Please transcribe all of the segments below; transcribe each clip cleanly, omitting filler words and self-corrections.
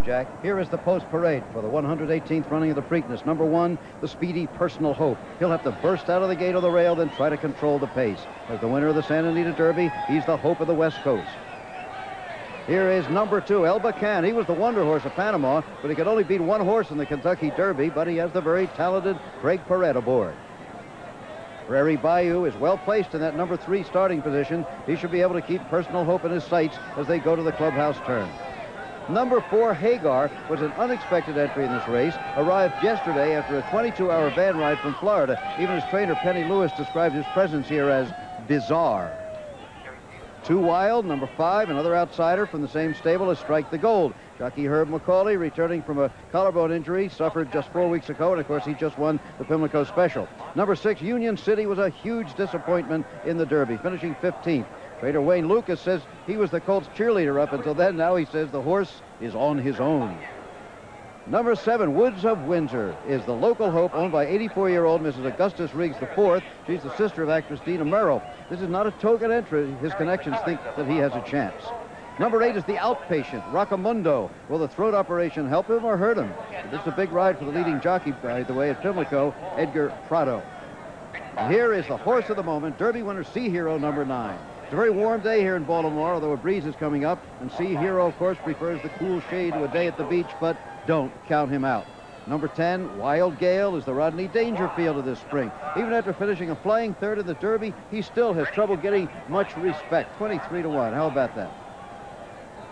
Jack. Here is the post parade for the 118th running of the Preakness. Number 1, the speedy Personal Hope. He'll have to burst out of the gate of the rail, then try to control the pace. As the winner of the Santa Anita Derby, he's the hope of the West Coast. Here is number 2, El Bacan. He was the wonder horse of Panama, but he could only beat one horse in the Kentucky Derby, but he has the very talented Craig Perret aboard. Prairie Bayou is well placed in that number 3 starting position. He should be able to keep Personal Hope in his sights as they go to the clubhouse turn. Number 4, Hagar, was an unexpected entry in this race. Arrived yesterday after a 22-hour van ride from Florida. Even his trainer, Penny Lewis, described his presence here as bizarre. Too Wild, number 5, another outsider from the same stable as Strike the Gold. Jockey Herb McCauley, returning from a collarbone injury, suffered just 4 weeks ago, and of course he just won the Pimlico Special. Number 6, Union City, was a huge disappointment in the Derby, finishing 15th. Trainer Wayne Lucas says he was the Colts cheerleader up until then. Now he says the horse is on his own. Number 7, Woods of Windsor, is the local hope, owned by 84-year-old Mrs. Augustus Riggs IV. She's the sister of actress Dina Merrill. This is not a token entry. His connections think that he has a chance. Number 8 is the Outpatient, Rockamundo. Will the throat operation help him or hurt him? This is a big ride for the leading jockey, by the way, at Pimlico, Edgar Prado. And here is the horse of the moment, Derby winner Sea Hero, number 9. It's a very warm day here in Baltimore, although a breeze is coming up, and Sea Hero, of course, prefers the cool shade to a day at the beach, but don't count him out. Number 10, Wild Gale, is the Rodney Dangerfield of this spring. Even after finishing a flying third in the Derby, he still has trouble getting much respect. 23-1. How about that?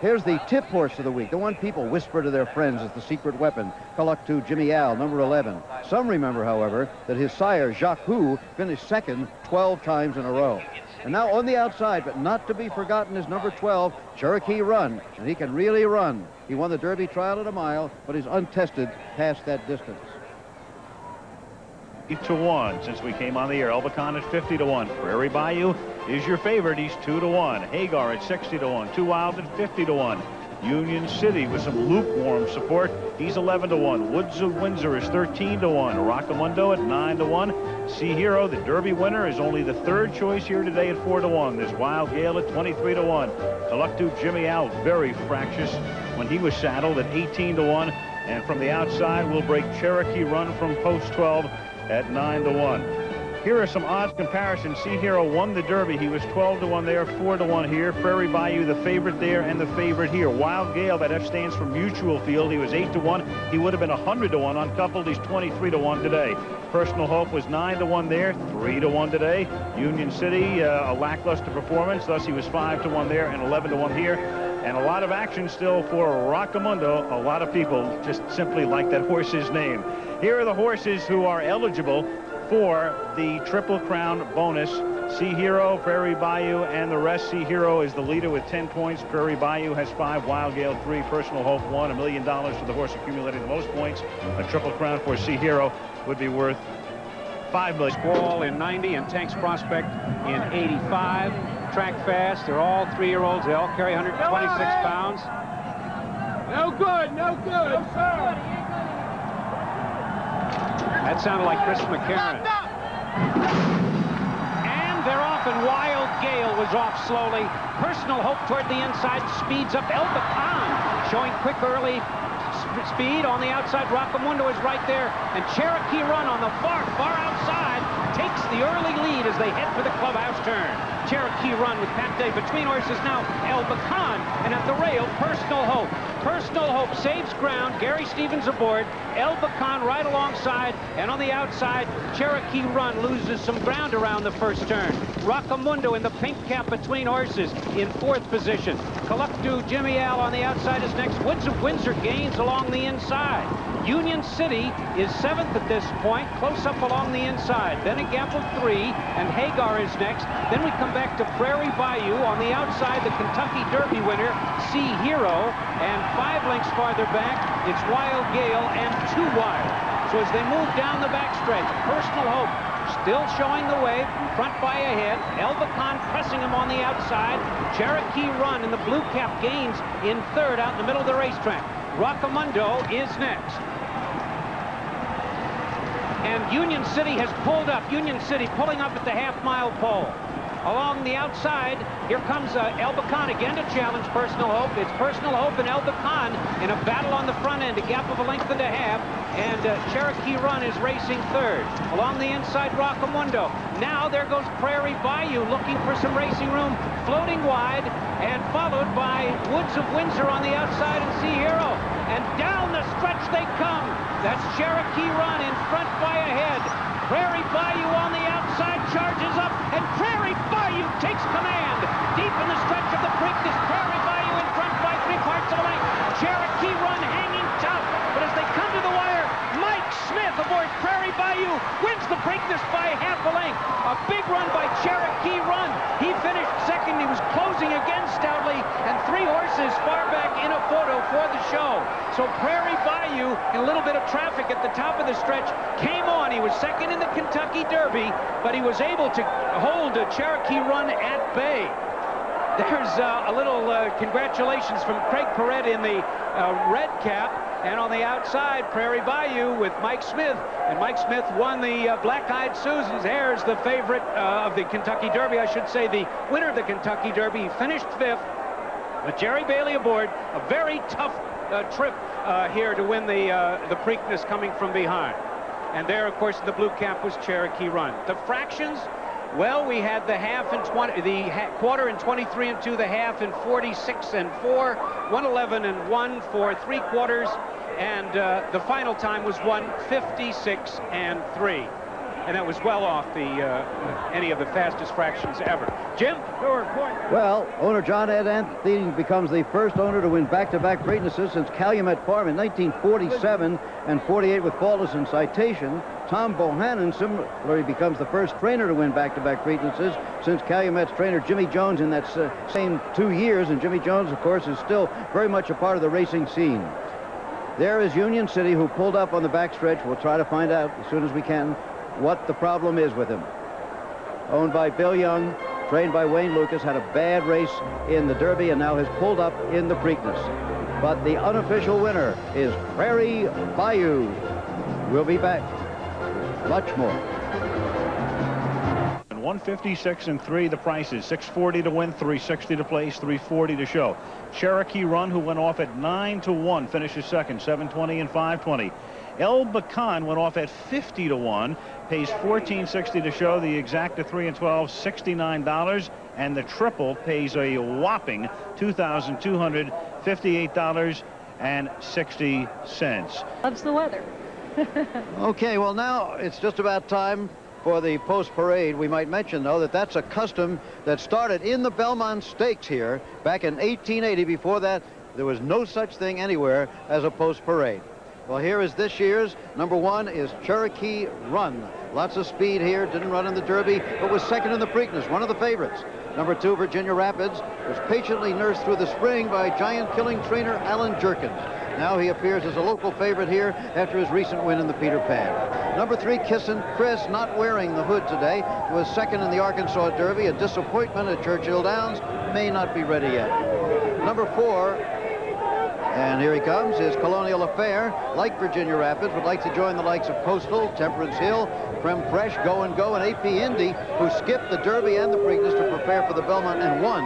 Here's the tip horse of the week, the one people whisper to their friends as the secret weapon, Kaluktu Jimmy Al, number 11. Some remember, however, that his sire, Jacques Hu, finished second 12 times in a row. And now on the outside, but not to be forgotten, is number 12, Cherokee Run, and he can really run. He won the Derby trial at a mile, but is untested past that distance. 8-1 since we came on the air. El Bacan at 50-1. Prairie Bayou is your favorite. He's 2-1. Hagar at 60-1. Too Wild at 50-1. Union City with some lukewarm support. He's 11-1. Woods of Windsor is 13-1. Rockamundo at 9-1. Sea Hero, the Derby winner, is only the third choice here today at 4-1. There's Wild Gale at 23-1. Kaluktu Jimmy Al, very fractious when he was saddled at 18-1. And from the outside, we'll break Cherokee Run from post 12 at 9-1. Here are some odds comparisons. Sea Hero won the Derby. He was 12-1 there, 4-1 here. Prairie Bayou, the favorite there and the favorite here. Wild Gale, that F stands for Mutual Field. He was 8-1. He would have been 100-1 uncoupled. He's 23-1 today. Personal Hope was 9-1 there, 3-1 today. Union City, a lackluster performance. Thus, he was 5-1 there and 11-1 here. And a lot of action still for Rockamundo. A lot of people just simply like that horse's name. Here are the horses who are eligible for the Triple Crown bonus. Sea Hero, Prairie Bayou, and the rest. Sea Hero is the leader with 10 points. Prairie Bayou has 5, Wild Gale 3, Personal Hope 1. $1 million for the horse accumulating the most points. A Triple Crown for Sea Hero would be worth $5 million. Squall in 90 and Tanks Prospect in 85. Track Fast. They're all 3-year-olds. They all carry 126 pounds. No good, no good. No, sir. That sounded like Chris McCarron. And they're off, and Wild Gale was off slowly. Personal Hope toward the inside, speeds up. El Bacan showing quick early speed on the outside. Rockamundo is right there, and Cherokee Run on the far outside takes the early lead as they head for the clubhouse turn. Cherokee Run with Pat Day between horses now. El Bacan, and at the rail, Personal Hope. Personal Hope saves ground. Gary Stevens aboard. El Bacan right alongside, and on the outside, Cherokee Run loses some ground around the first turn. Rockamundo in the pink cap between horses in 4th position. Kaluktu Jimmy Al on the outside is next. Woods of Windsor gains along the inside. Union City is 7th at this point, close up along the inside. Then a gap of 3, and Hagar is next. Then we come back to Prairie Bayou on the outside, the Kentucky Derby winner, Sea Hero, and 5 lengths farther back, it's Wild Gale and Too Wild. So as they move down the backstretch, Personal Hope still showing the way, from front by a head. El Bacan pressing him on the outside. Cherokee Run in the blue cap gains in 3rd out in the middle of the racetrack. Rockamundo is next. And Union City has pulled up. Union City pulling up at the half-mile pole. Along the outside, here comes El Bacan again to challenge Personal Hope. It's Personal Hope and El Bacan in a battle on the front end, a gap of a length and a half. And Cherokee Run is racing third. Along the inside, Rockamundo. Now there goes Prairie Bayou looking for some racing room, floating wide, and followed by Woods of Windsor on the outside and Sea Hero. And down the stretch they come. That's Cherokee Run in front by a head. Prairie Bayou on the outside charges up, and Prairie Bayou takes command. Deep in the stretch of the Preakness, Prairie Bayou in front by 3/4 of a length. Cherokee Run hanging tough, but as they come to the wire, Mike Smith aboard Prairie Bayou wins the Preakness by half a length. A big run by Cherokee Run. He finished second. He was closing again stoutly, and 3 horses far back in a photo for the show. So Prairie Bayou, in a little bit of traffic at the top of the stretch, came on. He was second in the Kentucky Derby, but he was able to hold Cherokee Run at bay. There's a little congratulations from Craig Perret in the red cap. And on the outside, Prairie Bayou with Mike Smith. And Mike Smith won the Black-Eyed Susans. There's the favorite of the Kentucky Derby, I should say, the winner of the Kentucky Derby. He finished 5th with Jerry Bailey aboard. A very tough trip here to win the Preakness coming from behind. And there, of course, in the blue cap was Cherokee Run. The fractions, well, we had the half and 20, the quarter in 23 and 2, the half in 46 and 4, 111 and 1 for 3/4, and the final time was 156 and 3. And that was well off the any of the fastest fractions ever. Jim? Well, owner John Ed Anthony becomes the first owner to win back-to-back Preaknesses since Calumet Farm in 1947 and 48 with Faultless and Citation. Tom Bohannon similarly becomes the first trainer to win back-to-back Preaknesses since Calumet's trainer Jimmy Jones in that same 2 years. And Jimmy Jones, of course, is still very much a part of the racing scene. There is Union City, who pulled up on the backstretch. We'll try to find out as soon as we can what the problem is with him. Owned by Bill Young, trained by Wayne Lucas, had a bad race in the Derby and now has pulled up in the Preakness. But the unofficial winner is Prairie Bayou. We'll be back. Much more. 156 and 3 the prices. 640 to win, 360 to place, 340 to show. Cherokee Run, who went off at 9 to 1, finishes second, 720 and 520. El Bacan went off at 50 to 1, pays 1460 to show. The exacta 3 and 12, $69, and the triple pays a whopping $2,258.60. Loves the weather. Okay, well, now it's just about time for the post-parade. We might mention, though, that that's a custom that started in the Belmont Stakes here back in 1880. Before that, there was no such thing anywhere as a post-parade. Well, here is this year's. Number 1 is Cherokee Run. Lots of speed here. Didn't run in the Derby, but was second in the Preakness. One of the favorites. Number 2, Virginia Rapids, was patiently nursed through the spring by giant-killing trainer Alan Jerkins. Now he appears as a local favorite here after his recent win in the Peter Pan. Number 3, Kissin' Chris, not wearing the hood today, was second in the Arkansas Derby. A disappointment at Churchill Downs. May not be ready yet. Number 4, and here he comes, is Colonial Affair. Like Virginia Rapids, would like to join the likes of Postal, Temperance Hill, Creme Fraiche, Go and Go, and AP Indy, who skipped the Derby and the Preakness to prepare for the Belmont and won.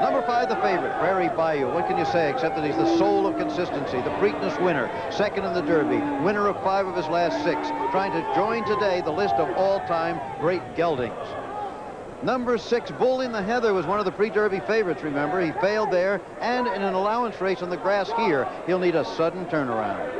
Number 5, the favorite, Prairie Bayou. What can you say except that he's the soul of consistency, the Preakness winner, second in the Derby, winner of 5 of his last 6, trying to join today the list of all-time great geldings. Number 6, Bull in the Heather, was one of the pre-Derby favorites, remember. He failed there, and in an allowance race on the grass here, he'll need a sudden turnaround.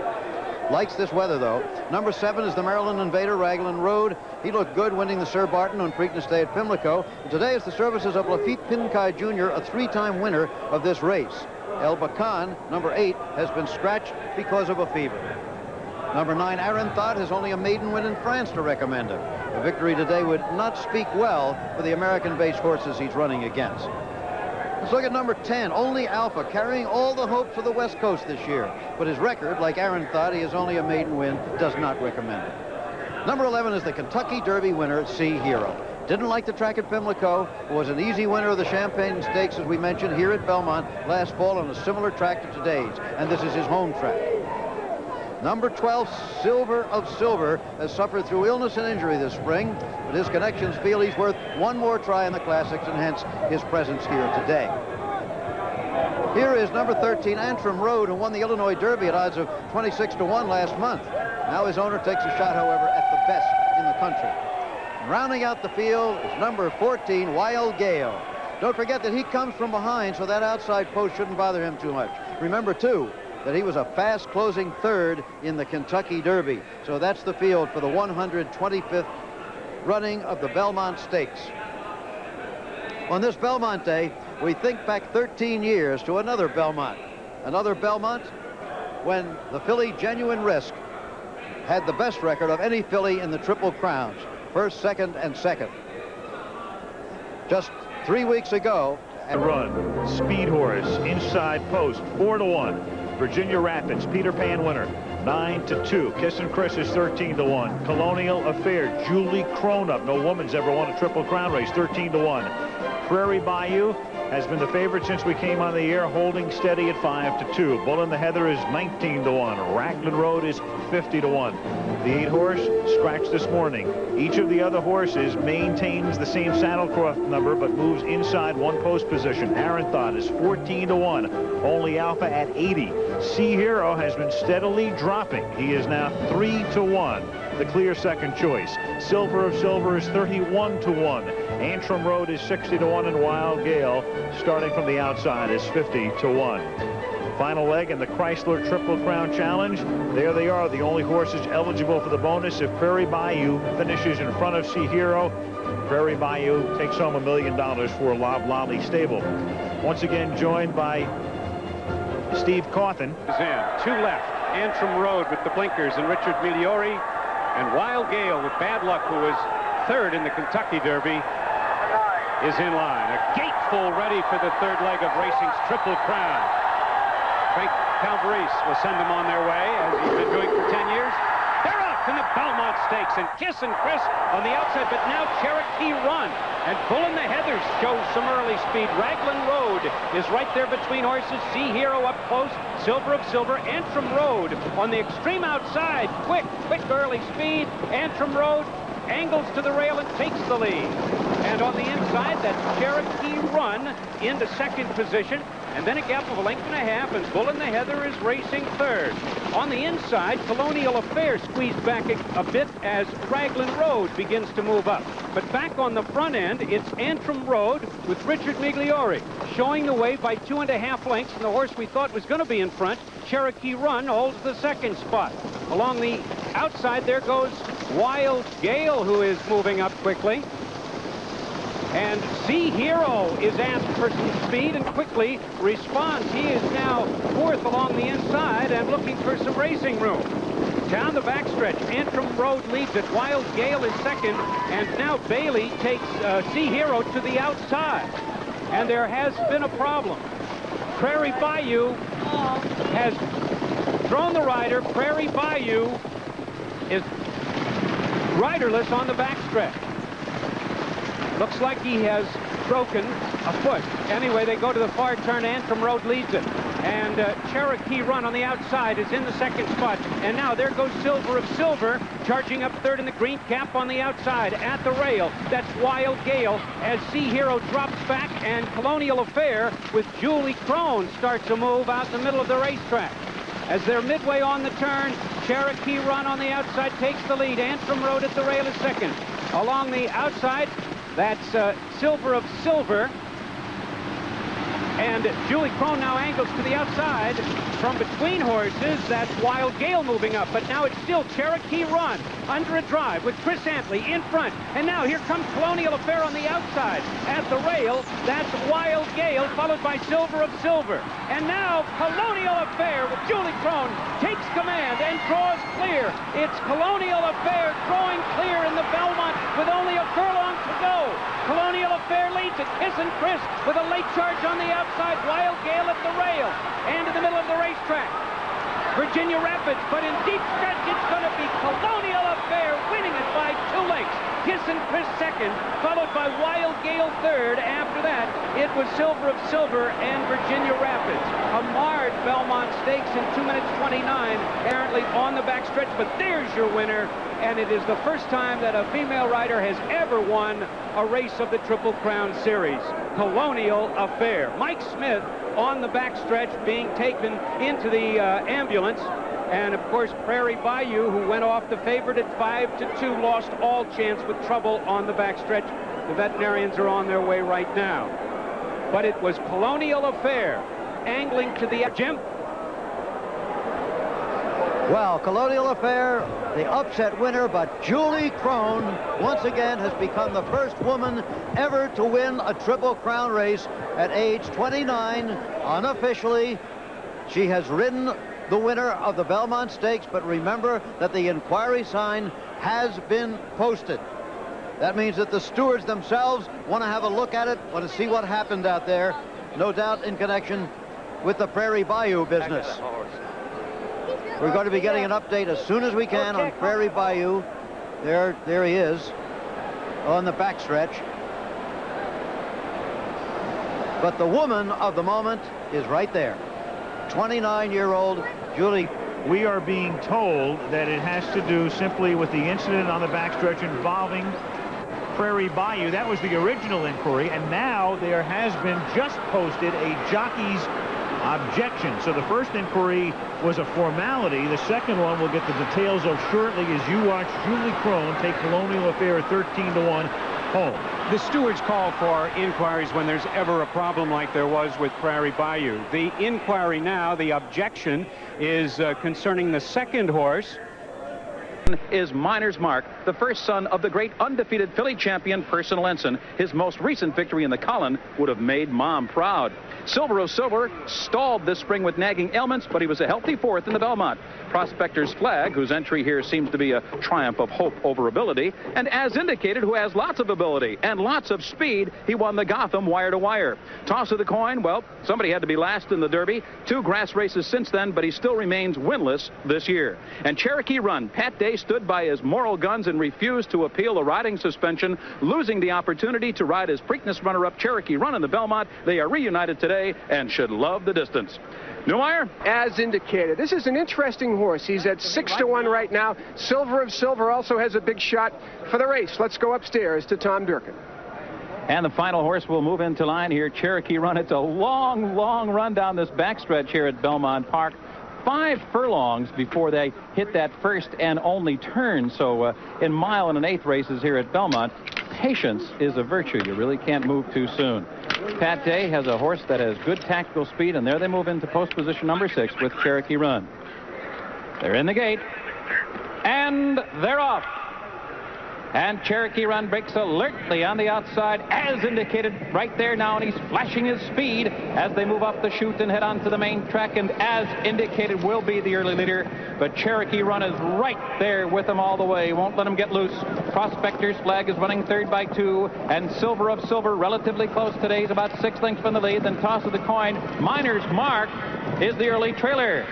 Likes this weather, though. Number 7 is the Maryland Invader, Raglan Road. He looked good winning the Sir Barton on Preakness Day at Pimlico. And today is the services of Lafitte Pinkai Jr., a 3-time winner of this race. El Bacan, number 8, has been scratched because of a fever. Number 9, Aaron Thott, has only a maiden win in France to recommend him. The victory today would not speak well for the American-based horses he's running against. Let's look at number 10, Only Alpha, carrying all the hope for the West Coast this year. But his record, like Aaron Thott, he has only a maiden win, does not recommend it. Number 11 is the Kentucky Derby winner, Sea Hero. Didn't like the track at Pimlico, was an easy winner of the Champagne Stakes, as we mentioned, here at Belmont last fall on a similar track to today's, and this is his home track. Number 12, Silver of Silver, has suffered through illness and injury this spring, but his connections feel he's worth one more try in the Classics, and hence his presence here today. Here is number 13, Antrim Road, who won the Illinois Derby at odds of 26-1 last month. Now his owner takes a shot, however, at the best in the country. Rounding out the field is number 14, Wild Gale. Don't forget that he comes from behind, so that outside post shouldn't bother him too much. Remember, too, that he was a fast closing third in the Kentucky Derby. So that's the field for the 125th running of the Belmont Stakes. On this Belmont Day, we think back 13 years to another Belmont. Another Belmont when the filly Genuine Risk had the best record of any filly in the Triple Crowns. First, second, and second. Just 3 weeks ago. And run, Speed Horse, inside post, 4-1. Virginia Rapids, Peter Pan winner, 9-2. Kissin' Chris is 13-1. Colonial Affair, Julie Cronup. No woman's ever won a Triple Crown race, 13-1. Prairie Bayou has been the favorite since we came on the air, holding steady at 5-2. Bull in the Heather is 19-1. Raglan Road is 50-1. The 8-horse scratched this morning. Each of the other horses maintains the same saddlecloth number but moves inside one post position. Aaron Thought is 14-1. Only Alpha at 80. Sea Hero has been steadily dropping. He is now 3-1. The clear second choice. Silver of Silver is 31-1. Antrim Road is 60-1, and Wild Gale, starting from the outside, is 50-1. Final leg in the Chrysler Triple Crown Challenge. There they are, the only horses eligible for the bonus. If Prairie Bayou finishes in front of Sea Hero, Prairie Bayou takes home $1 million for Lob Lolly Stable. Once again joined by Steve Cawthon. Two left, Antrim Road with the blinkers and Richard Migliori, and Wild Gale with Bad Luck, who was third in the Kentucky Derby, is in line. A gateful ready for the third leg of racing's Triple Crown. Frank Calvarese will send them on their way, as he's been doing for 10 years. They're off in the Belmont Stakes, and Kissin' Chris on the outside, but now Cherokee Run. And Bull in the Heathers shows some early speed. Raglan Road is right there between horses. Sea Hero up close. Silver of Silver. Antrim Road on the extreme outside. Quick early speed. Antrim Road angles to the rail and takes the lead. And on the inside, that's Cherokee Run into second position. And then a gap of 1.5 lengths, and Bull in the Heather is racing third. On the inside, Colonial Affair squeezed back a bit as Raglan Road begins to move up. But back on the front end, it's Antrim Road with Richard Migliori showing the way by 2.5 lengths, and the horse we thought was going to be in front, Cherokee Run, holds the second spot. Along the outside, there goes Wild Gale, who is moving up quickly. And Sea Hero is asked for some speed and quickly responds. He is now fourth along the inside and looking for some racing room. Down the backstretch, Antrim Road leads it. Wild Gale is second, and now Bailey takes Sea Hero to the outside. And there has been a problem. Prairie Bayou has thrown the rider. Prairie Bayou is riderless on the backstretch. Looks like he has broken a foot. Anyway, they go to the far turn. Antrim Road leads it. And Cherokee Run on the outside is in the second spot. And now there goes Silver of Silver, charging up third in the green cap on the outside. At the rail, that's Wild Gale as Sea Hero drops back, and Colonial Affair with Julie Crone starts a move out in the middle of the racetrack. As they're midway on the turn, Cherokee Run on the outside takes the lead. Antrim Road at the rail is second. Along the outside, that's Silver of Silver. And Julie Crone now angles to the outside. From between horses, that's Wild Gale moving up. But now it's still Cherokee Run under a drive with Chris Antley in front. And now here comes Colonial Affair on the outside. At the rail, that's Wild Gale, followed by Silver of Silver. And now Colonial Affair with Julie Crone takes command and draws clear. It's Colonial Affair drawing clear in the Belmont with only a furlong to go. Colonial Affair leads at Kissin' Chris with a late charge on the outside. Wild Gale at the rail and in the middle of the racetrack. Virginia Rapids, but in deep stretch, it's going to be Colonial Affair winning it by 2 lengths. Gisson Chris second, followed by Wild Gale third. After that, it was Silver of Silver and Virginia Rapids. A marred Belmont Stakes in 2 minutes 29, apparently on the backstretch, but there's your winner. And it is the first time that a female rider has ever won a race of the Triple Crown Series. Colonial Affair. Mike Smith on the backstretch being taken into the ambulance. And of course, Prairie Bayou, who went off the favorite at 5-2, lost all chance with trouble on the backstretch. The veterinarians are on their way right now. But it was Colonial Affair angling to the Jim. Well, Colonial Affair, the upset winner, but Julie Crone once again has become the first woman ever to win a Triple Crown race at age 29. Unofficially, she has ridden the winner of the Belmont Stakes, but remember that the inquiry sign has been posted. That means that the stewards themselves want to have a look at it, want to see what happened out there, no doubt in connection with the Prairie Bayou business. We're going to be getting an update as soon as we can on Prairie Bayou. There he is on the backstretch. But the woman of the moment is right there. 29-year-old Julie. We are being told that it has to do simply with the incident on the backstretch involving Prairie Bayou. That was the original inquiry, and now there has been just posted a jockey's objection. So the first inquiry was a formality. The second one we'll get the details of shortly as you watch Julie Crone take Colonial Affair 13-1 home. The stewards call for inquiries when there's ever a problem like there was with Prairie Bayou. The inquiry now, the objection, is concerning the second horse. Is Miner's Mark, the first son of the great undefeated filly champion Personal Ensign. His most recent victory in the Colin would have made Mom proud. Silver of Silver stalled this spring with nagging ailments, but he was a healthy fourth in the Belmont. Prospector's Flag, whose entry here seems to be a triumph of hope over ability, and As Indicated, who has lots of ability and lots of speed, he won the Gotham wire to wire. Toss of the coin, well, somebody had to be last in the Derby. 2 grass races since then, but he still remains winless this year. And Cherokee Run, Pat Day stood by his moral guns and refused to appeal the riding suspension, losing the opportunity to ride his Preakness runner-up Cherokee Run in the Belmont. They are reunited today and should love the distance. Newmeyer? As Indicated. This is an interesting horse. He's at 6-1 right now. Silver of Silver also has a big shot for the race. Let's go upstairs to Tom Durkin. And the final horse will move into line here, Cherokee Run. It's a long, long run down this backstretch here at Belmont Park. 5 furlongs before they hit that first and only turn. So in 1 1/8 races here at Belmont, patience is a virtue. You really can't move too soon. Pat Day has a horse that has good tactical speed, and there they move into post position number 6 with Cherokee Run. They're in the gate, and they're off. And Cherokee Run breaks alertly on the outside, As Indicated right there now, and he's flashing his speed as they move up the chute and head onto the main track, and As Indicated will be the early leader, but Cherokee Run is right there with him all the way, won't let him get loose. Prospector's Flag is running third by 2, and Silver of Silver relatively close today. He's about 6 lengths from the lead. Then Toss of the Coin, Miner's Mark is the early trailer.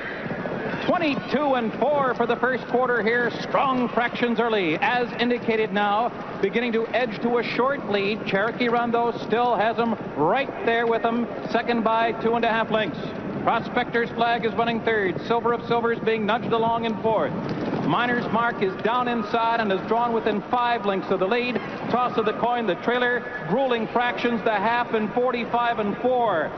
22-4 for the first quarter here. Strong fractions early. As Indicated now, beginning to edge to a short lead. Cherokee Run, though, still has him right there with him. Second by 2.5 lengths. Prospector's Flag is running third. Silver of Silver is being nudged along in fourth. Miner's Mark is down inside and is drawn within 5 lengths of the lead. Toss of the Coin, the trailer. Grueling fractions, the half, and 45-4.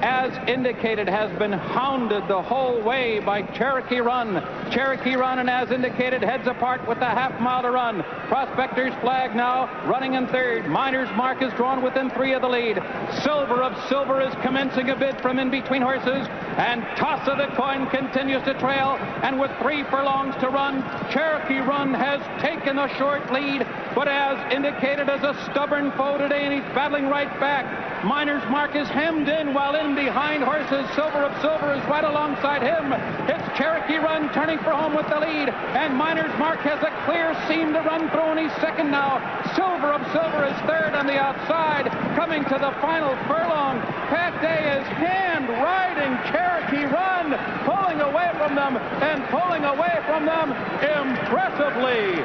As Indicated has been hounded the whole way by Cherokee Run. Cherokee Run and As Indicated heads apart with a half-mile to run. Prospector's Flag now running in third. Miner's Mark is drawn within 3 of the lead. Silver of Silver is commencing a bid from in between horses, and Toss of the Coin continues to trail, and with 3 furlongs to run, Cherokee Run has taken a short lead, but As Indicated is a stubborn foe today, and he's battling right back. Miner's Mark is hemmed in, while in behind horses, Silver of Silver is right alongside him. It's Cherokee Run turning for home with the lead, and Miner's Mark has a clear seam to run through, and he's second now. Silver of Silver is third on the outside. Coming to the final furlong, Pat Day is hand riding Cherokee Run. and pulling away from them impressively.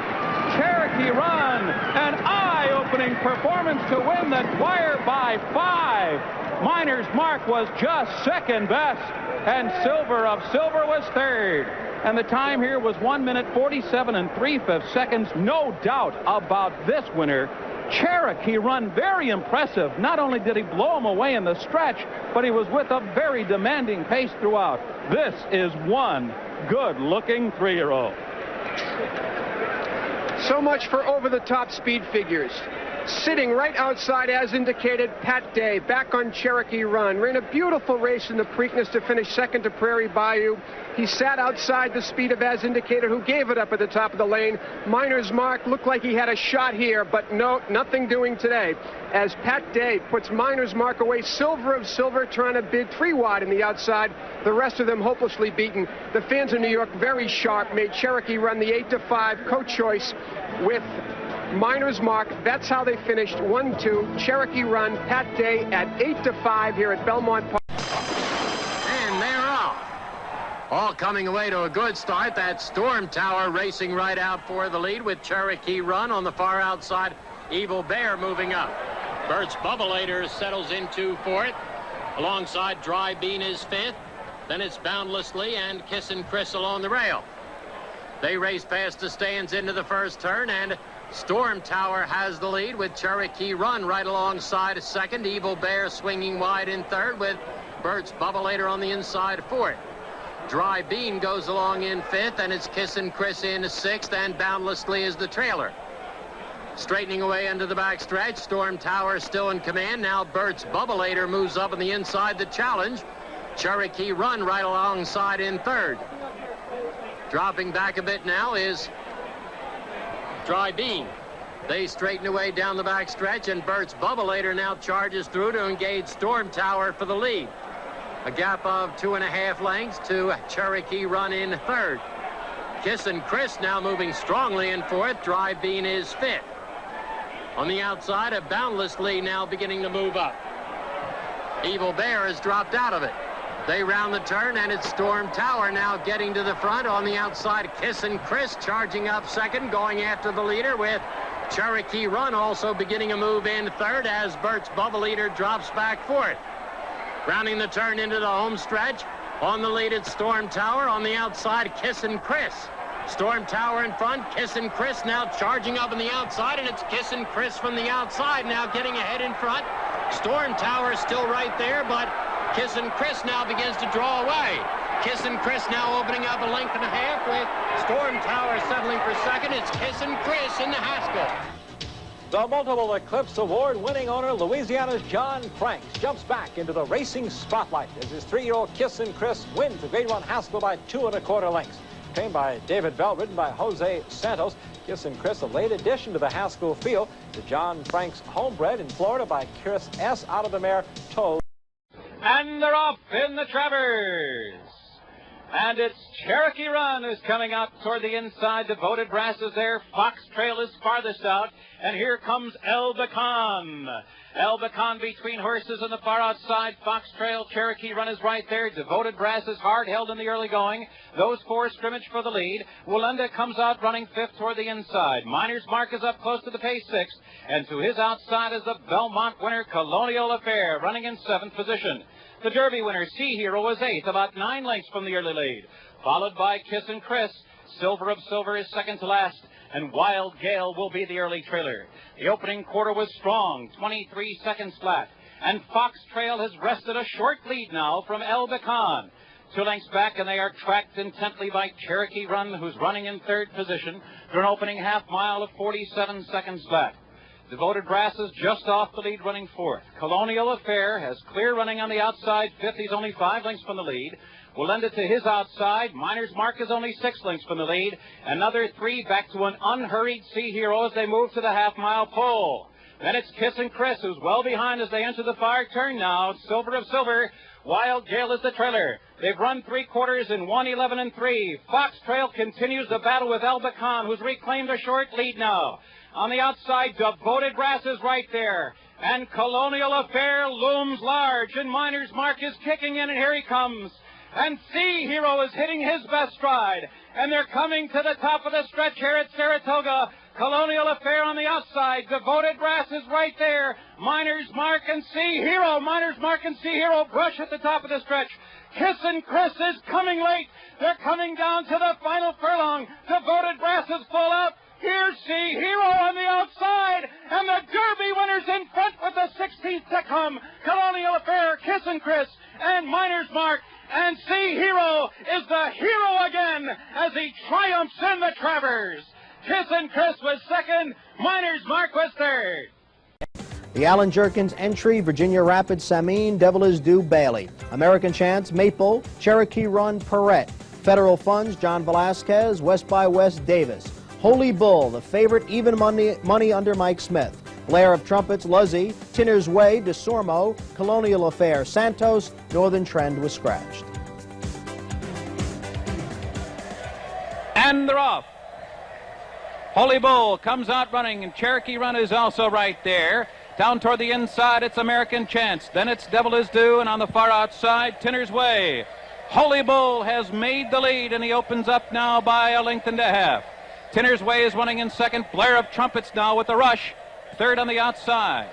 Cherokee Run, an eye-opening performance to win the Dwyer by 5. Miner's Mark was just second best, and Silver of Silver was third. And the time here was 1 minute 47 3/5 seconds. No doubt about this winner. Cherokee Run, very impressive. Not only did he blow him away in the stretch, but he was with a very demanding pace throughout. This is one good-looking 3-year-old. So much for over-the-top speed figures. Sitting right outside, as indicated, Pat Day, back on Cherokee Run. Ran a beautiful race in the Preakness to finish second to Prairie Bayou. He sat outside the speed of As Indicated, who gave it up at the top of the lane. Miner's Mark looked like he had a shot here, but no, nothing doing today. As Pat Day puts Miner's Mark away, Silver of Silver trying to bid 3 wide in the outside. The rest of them hopelessly beaten. The fans of New York very sharp, made Cherokee Run the 8-5 co-choice with Miner's Mark. That's how they finished 1-2. Cherokee Run, Pat Day at 8-5 here at Belmont Park. And they're off. All coming away to a good start. That Storm Tower racing right out for the lead with Cherokee Run on the far outside. Evil Bear moving up. Bert's Bubbleator settles into 4th. Alongside Dry Bean is 5th. Then it's Boundlessly and Kissin' Chris along the rail. They race past the stands into the first turn, and Storm Tower has the lead with Cherokee Run right alongside 2nd. Evil Bear swinging wide in 3rd with Bert's Bubbleator on the inside 4th. Dry Bean goes along in 5th, and it's Kissin' Chris in 6th, and Boundlessly is the trailer. Straightening away into the backstretch, Storm Tower still in command. Now Bert's Bubbleator moves up on the inside the challenge. Cherokee Run right alongside in 3rd. Dropping back a bit now is Dry Bean. They straighten away down the backstretch, and Bert's Bubbleator now charges through to engage Storm Tower for the lead. A gap of 2.5 lengths to Cherokee Run in 3rd. Kissin' Chris now moving strongly in 4th. Dry Bean is 5th. On the outside, a Boundlessly now beginning to move up. Evil Bear has dropped out of it. They round the turn, and it's Storm Tower now getting to the front. On the outside, Kissin' Chris charging up 2nd, going after the leader with Cherokee Run also beginning a move in 3rd as Bert's Bubbleator drops back 4th. Rounding the turn into the home stretch. On the lead, it's Storm Tower. On the outside, Kissin' Chris. Storm Tower in front, Kissin' Chris now charging up on the outside, and it's Kissin' Chris from the outside now getting ahead in front. Storm Tower still right there, but Kissin' Chris now begins to draw away. Kissin' Chris now opening up a length and a half with Storm Tower settling for 2nd. It's Kissin' Chris in the Haskell. The multiple Eclipse Award-winning owner, Louisiana's John Franks, jumps back into the racing spotlight as his 3-year-old Kissin' Chris wins the Grade 1 Haskell by 2 1/4 lengths. Trained by David Bell, ridden by Jose Santos, Kissin' Chris, a late addition to the Haskell field. The John Franks homebred in Florida by Chris S. out of the mare Toll. And they're off in the Travers. And it's Cherokee Run who's coming out toward the inside. Devoted Brass is there. Fox Trail is farthest out. And here comes El Bacan. El Bacan between horses on the far outside. Fox Trail, Cherokee Run is right there. Devoted Brass is hard held in the early going. Those 4 scrimmage for the lead. Willenda comes out running 5th toward the inside. Miner's Mark is up close to the pace 6th. And to his outside is the Belmont winner, Colonial Affair, running in 7th position. The Derby winner, Sea Hero, is 8th, about 9 lengths from the early lead. Followed by Kissin' Chris. Silver of Silver is 2nd to last. And Wild Gale will be the early trailer. The opening quarter was strong, 23 seconds flat. And Fox Trail has wrested a short lead now from El Bacan. 2 lengths back, and they are tracked intently by Cherokee Run, who's running in 3rd position for an opening half mile of 47 seconds flat. Devoted Brass is just off the lead, running 4th. Colonial Affair has clear running on the outside 5th. He's only 5 lengths from the lead. Will lend it to his outside. Miner's Mark is only 6 lengths from the lead. Another 3 back to an unhurried Sea Hero as they move to the half-mile pole. Then it's Kissin' Chris, who's well behind as they enter the far turn now. Silver of Silver. Wild Gale is the trailer. They've run 3 quarters in 1:11 3. Fox Trail continues the battle with El Bacan, who's reclaimed a short lead now. On the outside, Devoted Brass is right there. And Colonial Affair looms large, and Miner's Mark is kicking in, and here he comes. And Sea Hero is hitting his best stride. And they're coming to the top of the stretch here at Saratoga. Colonial Affair on the outside. Devoted Brass is right there. Miners Mark and Sea Hero. Miners Mark and Sea Hero brush at the top of the stretch. Kiss and Chris is coming late. They're coming down to the final furlong. Devoted Brass is full out. Here's Sea Hero on the outside. And the Derby winner's in front with the 16th to come. Colonial Affair, Kiss and Chris, and Miners Mark. And Sea Hero is the hero again as he triumphs in the Travers. Kiss and Chris was second. Miners Mark was third. The Allen Jerkins entry, Virginia Rapids, Samine, Devil Is Due, Bailey. American Chance, Maple, Cherokee Run, Perrette. Federal Funds, John Velasquez, West by West, Davis. Holy Bull, the favorite, even money under Mike Smith. Blair of Trumpets, Luzzy, Tinner's Way, DeSormo, Colonial Affair, Santos, Northern Trend was scratched. And they're off. Holy Bull comes out running, and Cherokee Run is also right there. Down toward the inside, it's American Chance. Then it's Devil Is Due, and on the far outside, Tinner's Way. Holy Bull has made the lead, and he opens up now by a length and a half. Tinner's Way is running in second. Blair of Trumpets now with the rush. Third on the outside.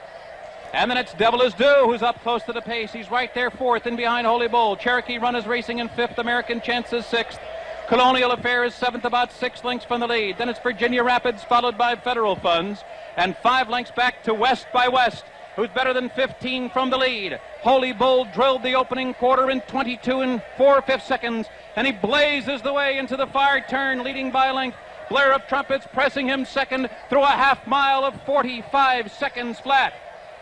And then it's Devil Is Due, who's up close to the pace. He's right there fourth and behind Holy Bull. Cherokee Run is racing in fifth. American Chance is sixth. Colonial Affair is seventh, about 6 lengths from the lead. Then it's Virginia Rapids, followed by Federal Funds. And 5 lengths back to West by West, who's better than 15 from the lead. Holy Bull drilled the opening quarter in 22 4/5 seconds. And he blazes the way into the far turn, leading by a length. Blair of Trumpets pressing him second through a half mile of 45 seconds flat.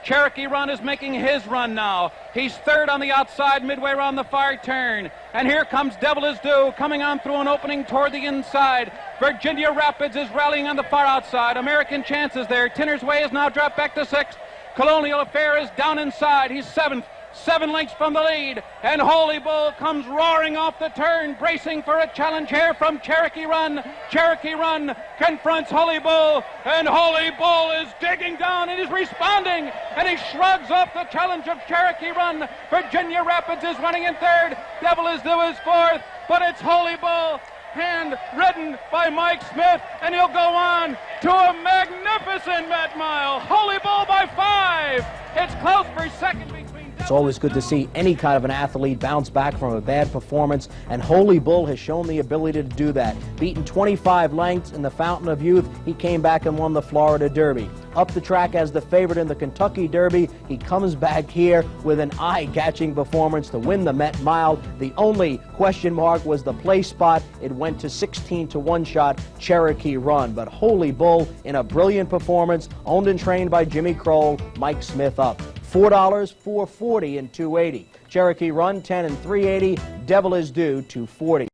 Cherokee Run is making his run now. He's third on the outside, midway around the far turn. And here comes Devil Is Due, coming on through an opening toward the inside. Virginia Rapids is rallying on the far outside. American Chance is there. Tinner's Way is now dropped back to sixth. Colonial Affair is down inside. He's seventh. 7 lengths from the lead, and Holy Bull comes roaring off the turn, bracing for a challenge here from Cherokee Run. Cherokee Run confronts Holy Bull, and Holy Bull is digging down and is responding, and he shrugs off the challenge of Cherokee Run. Virginia Rapids is running in third. Devil Is Due is fourth, but it's Holy Bull, hand ridden by Mike Smith, and he'll go on to a magnificent Met Mile. Holy Bull by 5. It's close for second. It's always good to see any kind of an athlete bounce back from a bad performance, and Holy Bull has shown the ability to do that. Beaten 25 lengths in the Fountain of Youth, he came back and won the Florida Derby. Up the track as the favorite in the Kentucky Derby, he comes back here with an eye-catching performance to win the Met Mile. The only question mark was the place spot. It went to 16 to 1 shot Cherokee Run, but Holy Bull in a brilliant performance, owned and trained by Jimmy Kroll, Mike Smith up. $4, $4.40 and $2.80. Cherokee Run 10 and $3.80. Devil Is Due $2.40.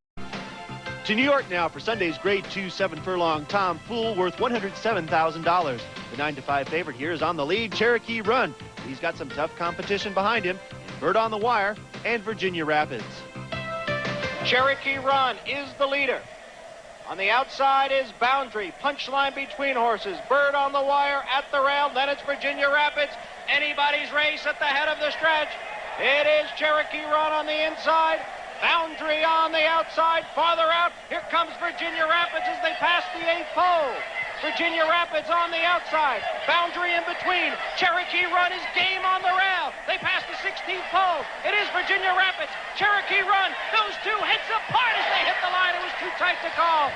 To New York now for Sunday's Grade 2 7 furlong Tom Fool, worth $107,000. The 9-5 favorite here is on the lead, Cherokee Run. He's got some tough competition behind him. Bird on the Wire and Virginia Rapids. Cherokee Run is the leader. On the outside is Boundary. Punchline between horses. Bird on the Wire at the rail. Then it's Virginia Rapids. Anybody's race at the head of the stretch. It is Cherokee Run on the inside. Boundary on the outside. Farther out, here comes Virginia Rapids as they pass the 8th pole. Virginia Rapids on the outside. Boundary in between. Cherokee Run is game on the rail. They pass the 16th pole. It is Virginia Rapids. Cherokee Run. Those two hits apart as they hit the line. It was too tight to call.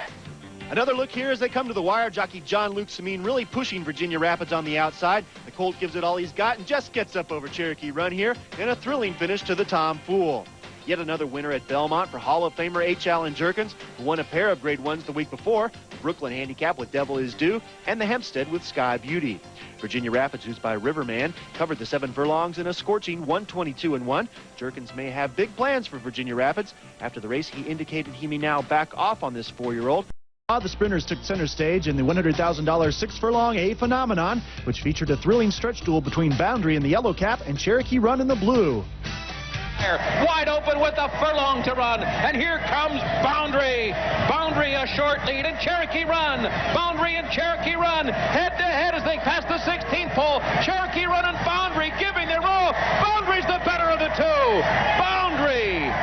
Another look here as they come to the wire. Jockey John Luke Samine really pushing Virginia Rapids on the outside. The Colt gives it all he's got and just gets up over Cherokee Run here in a thrilling finish to the Tom Fool. Yet another winner at Belmont for Hall of Famer H. Allen Jerkins, who won a pair of Grade 1s the week before, the Brooklyn Handicap with Devil Is Due, and the Hempstead with Sky Beauty. Virginia Rapids, who's by Riverman, covered the 7 furlongs in a scorching 122-1. Jerkins may have big plans for Virginia Rapids. After the race, he indicated he may now back off on this 4-year-old. The sprinters took center stage in the $100,000 6 furlong A Phenomenon, which featured a thrilling stretch duel between Boundary in the yellow cap and Cherokee Run in the blue. Wide open with a furlong to run, and here comes Boundary. Boundary a short lead, and Cherokee Run. Boundary and Cherokee Run head to head as they pass the 16th pole. Cherokee Run and Boundary giving their roll. Boundary's the better of the two. Boundary.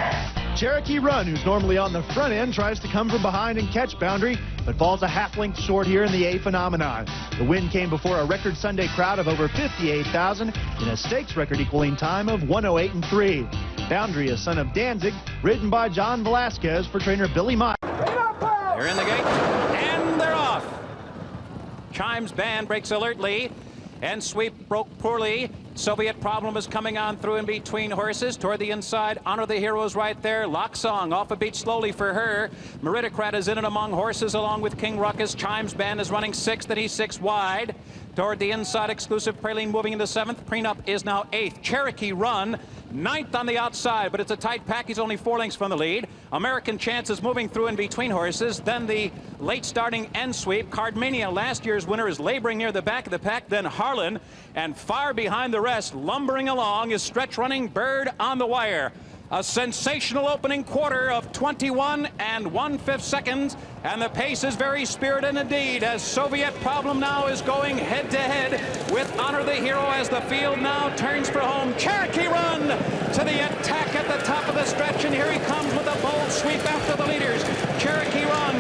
Cherokee Run, who's normally on the front end, tries to come from behind and catch Boundary, but falls a half length short here in the A Phenomenon. The win came before a record Sunday crowd of over 58,000 in a stakes record equaling time of 1:08.3. Boundary, a son of Danzig, ridden by John Velasquez for trainer Billy Meyer. They're in the gate, and they're off. Chimes band breaks alertly, and Sweep broke poorly. Soviet Problem is coming on through in between horses. Toward the inside, Honor the Heroes right there. Lock Song off a beat slowly for her. Meritocrat is in and among horses along with King Ruckus. Chimes Band is running 6th, and he's 6 wide. Toward the inside, Exclusive Praline moving into 7th. Prenup is now 8th. Cherokee Run 9th on the outside, but it's a tight pack. He's only 4 lengths from the lead. American Chance is moving through in between horses. Then the late starting End Sweep. Cardmania, last year's winner, is laboring near the back of the pack. Then Harlan, and far behind the rest, lumbering along, is Stretch Running Bird on the Wire. A sensational opening quarter of 21 1/5 seconds, and the pace is very spirited indeed as Soviet Problem now is going head-to-head with Honor the Hero as the field now turns for home. Cherokee Run to the attack at the top of the stretch, and here he comes with a bold sweep after the leaders. Cherokee Run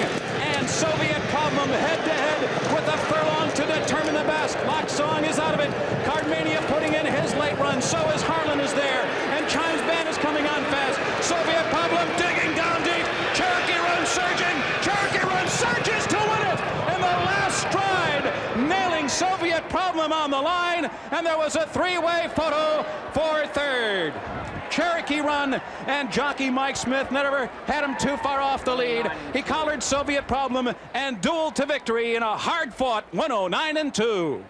and Soviet Problem head-to-head with a furlong to determine the best. Lock Song is out of it. Cardmania putting in his late run. So is Harlan is there, and Chimes Band is coming on fast. Soviet Problem digging down deep. Cherokee Run surging. Cherokee Run surges to win it in the last stride, nailing Soviet Problem on the line, and there was a 3-way photo for 3rd. Cherokee Run and jockey Mike Smith never had him too far off the lead. He collared Soviet Problem and dueled to victory in a hard-fought 109-2.